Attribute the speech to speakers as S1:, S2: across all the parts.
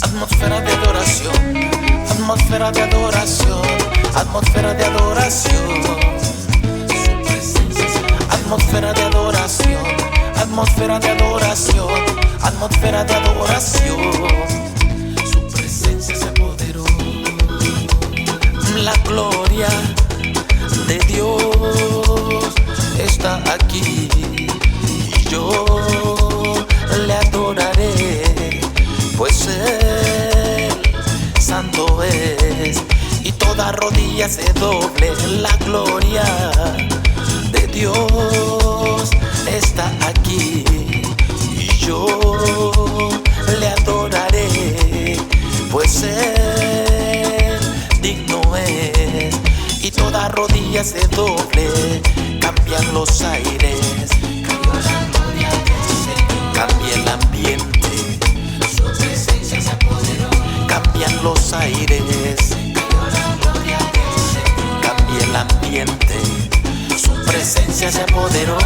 S1: atmósfera de adoración, atmósfera de adoración, atmósfera de adoración, atmósfera de adoración, atmósfera de adoración, atmósfera de adoración. Su presencia se apoderó. La gloria de Dios está aquí y yo le adoraré, pues Él santo es y toda rodilla se doble. La gloria de Dios está aquí y yo le adoraré, pues Él digno es y toda rodilla se doble. Cambian los aires, cayó la gloria del Señor, cambia el ambiente, su presencia se apoderó. Cambian los aires, cayó la gloria del Señor, cambia el ambiente, su presencia se apoderó.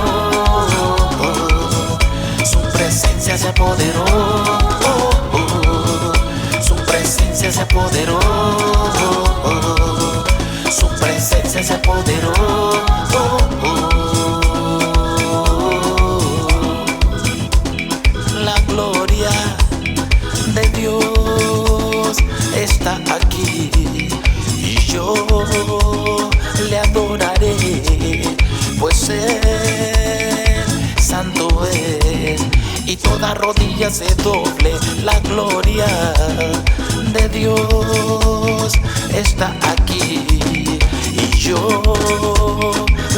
S1: Su presencia se apoderó. Su presencia se apoderó. Su presencia se apoderó. La gloria de Dios está aquí y yo le adoraré, pues Él santo es y toda rodilla se doble. La gloria de Dios está aquí y yo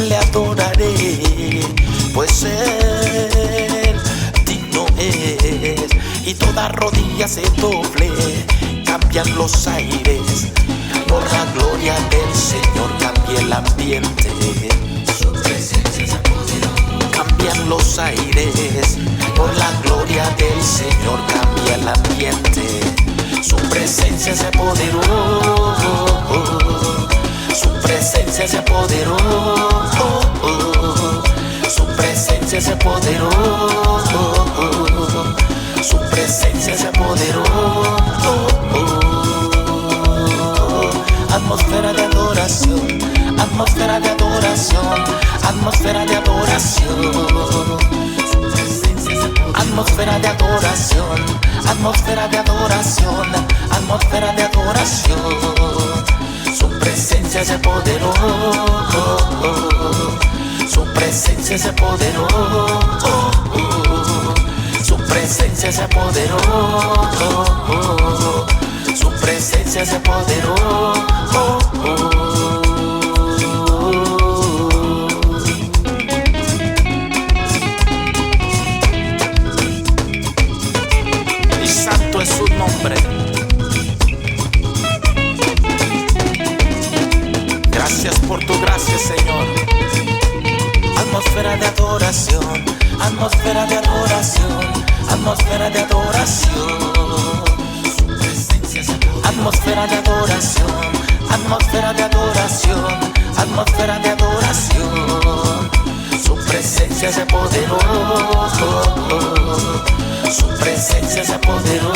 S1: le adoraré, pues Él digno es y toda rodilla se doble. Cambian los aires por la gloria del Señor, cambia el ambiente, su presencia se apoderó. Cambian los aires por la gloria del Señor, cambia el ambiente, su presencia se apoderó. Su presencia se apoderó. Su presencia se apoderó. Su presencia se apoderó. Atmósfera de adoración, atmósfera de adoración, atmósfera de adoración. Atmósfera de adoración, atmósfera de adoración, atmósfera de adoración. Su presencia se apoderó. Su presencia se apoderó. Su presencia se apoderó. Su presencia se apoderó. Y santo es su nombre. Gracias por tu gracia, Señor. Atmósfera de adoración, atmósfera de adoración, atmósfera de adoración. Atmósfera de adoración, atmósfera de adoración, atmósfera de adoración. Su presencia se apoderó. Su presencia se apoderó.